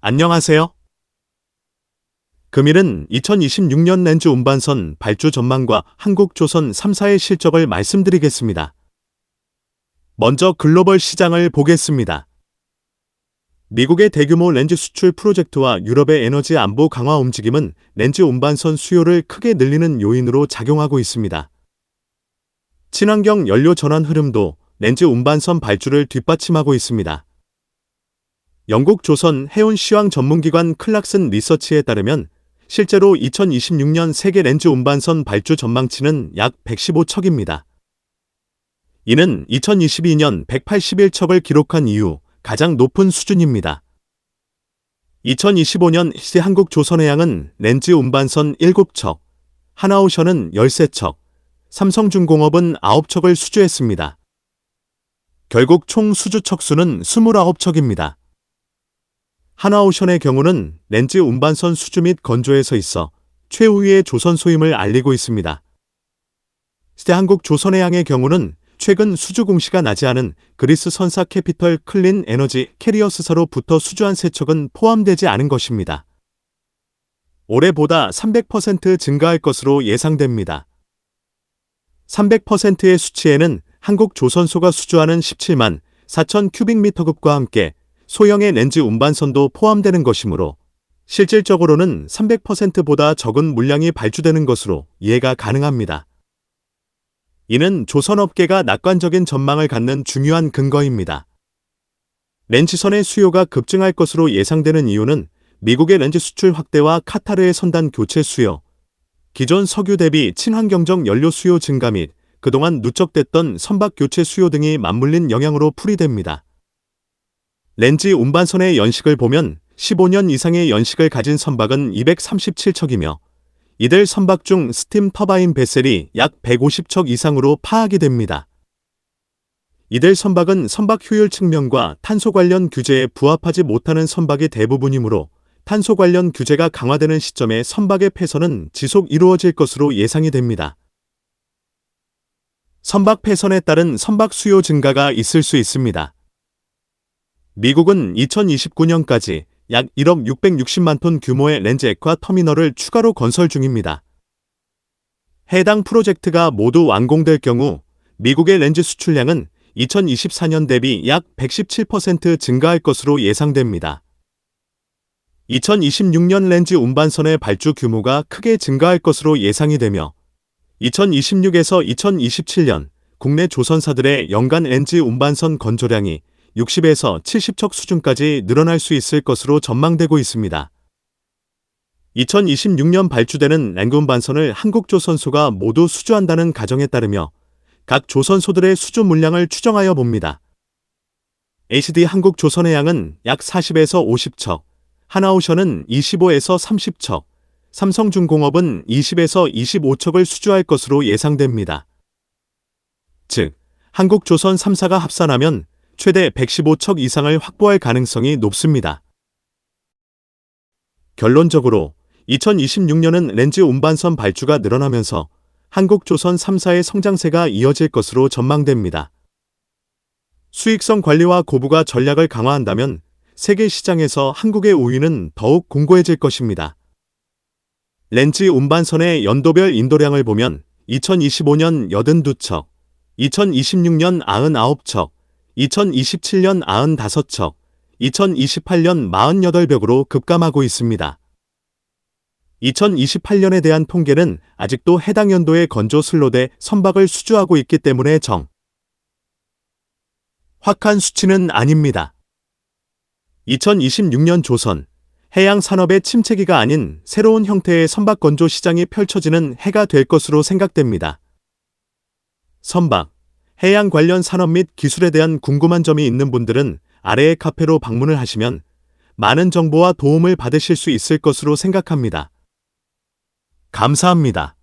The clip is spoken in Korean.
안녕하세요. 금일은 2026년 렌즈 운반선 발주 전망과 한국조선 3사의 실적을 말씀드리겠습니다. 먼저 글로벌 시장을 보겠습니다. 미국의 대규모 렌즈 수출 프로젝트와 유럽의 에너지 안보 강화 움직임은 렌즈 운반선 수요를 크게 늘리는 요인으로 작용하고 있습니다. 친환경 연료 전환 흐름도 렌즈 운반선 발주를 뒷받침하고 있습니다. 영국 조선 해운 시황 전문기관 클락슨 리서치에 따르면 실제로 2026년 세계 렌즈 운반선 발주 전망치는 약 115척입니다. 이는 2022년 181척을 기록한 이후 가장 높은 수준입니다. 2025년 한국조선해양은 렌즈 운반선 7척, 하나오션은 13척, 삼성중공업은 9척을 수주했습니다. 결국 총 수주 척수는 29척입니다. 하나오션의 경우는 렌즈 운반선 수주 및 건조에서 있어 최우위의 조선소임을 알리고 있습니다. 한국조선해양의 경우는 최근 수주 공시가 나지 않은 그리스 선사 캐피털 클린 에너지 캐리어스사로부터 수주한 3척은 포함되지 않은 것입니다. 올해보다 300% 증가할 것으로 예상됩니다. 300%의 수치에는 한국조선소가 수주하는 17만 4천 큐빅미터급과 함께 소형의 렌즈 운반선도 포함되는 것이므로 실질적으로는 300%보다 적은 물량이 발주되는 것으로 이해가 가능합니다. 이는 조선업계가 낙관적인 전망을 갖는 중요한 근거입니다. 렌즈선의 수요가 급증할 것으로 예상되는 이유는 미국의 렌즈 수출 확대와 카타르의 선단 교체 수요, 기존 석유 대비 친환경적 연료 수요 증가 및 그동안 누적됐던 선박 교체 수요 등이 맞물린 영향으로 풀이됩니다. 렌즈 운반선의 연식을 보면 15년 이상의 연식을 가진 선박은 237척이며 이들 선박 중 스팀 터바인 베셀이 약 150척 이상으로 파악이 됩니다. 이들 선박은 선박 효율 측면과 탄소 관련 규제에 부합하지 못하는 선박이 대부분이므로 탄소 관련 규제가 강화되는 시점에 선박의 폐선은 지속 이루어질 것으로 예상이 됩니다. 선박 폐선에 따른 선박 수요 증가가 있을 수 있습니다. 미국은 2029년까지 약 1억 660만 톤 규모의 렌즈 액화 터미널을 추가로 건설 중입니다. 해당 프로젝트가 모두 완공될 경우 미국의 렌즈 수출량은 2024년 대비 약 117% 증가할 것으로 예상됩니다. 2026년 렌즈 운반선의 발주 규모가 크게 증가할 것으로 예상이 되며 2026에서 2027년 국내 조선사들의 연간 렌즈 운반선 건조량이 60에서 70척 수준까지 늘어날 수 있을 것으로 전망되고 있습니다. 2026년 발주되는 렌즈 운반선을 한국조선소가 모두 수주한다는 가정에 따르며 각 조선소들의 수주 물량을 추정하여 봅니다. HD 한국조선해양은 약 40에서 50척, 하나오션은 25에서 30척, 삼성중공업은 20에서 25척을 수주할 것으로 예상됩니다. 즉, 한국조선 3사가 합산하면 최대 115척 이상을 확보할 가능성이 높습니다. 결론적으로 2026년은 렌즈 운반선 발주가 늘어나면서 한국조선 3사의 성장세가 이어질 것으로 전망됩니다. 수익성 관리와 고부가 전략을 강화한다면 세계 시장에서 한국의 우위는 더욱 공고해질 것입니다. 렌즈 운반선의 연도별 인도량을 보면 2025년 82척, 2026년 99척, 2027년 95척, 2028년 48벽으로 급감하고 있습니다. 2028년에 대한 통계는 아직도 해당 연도의 건조 슬롯에 선박을 수주하고 있기 때문에 확한 수치는 아닙니다. 2026년 조선, 해양 산업의 침체기가 아닌 새로운 형태의 선박 건조 시장이 펼쳐지는 해가 될 것으로 생각됩니다. 선박, 해양 관련 산업 및 기술에 대한 궁금한 점이 있는 분들은 아래의 카페로 방문을 하시면 많은 정보와 도움을 받으실 수 있을 것으로 생각합니다. 감사합니다.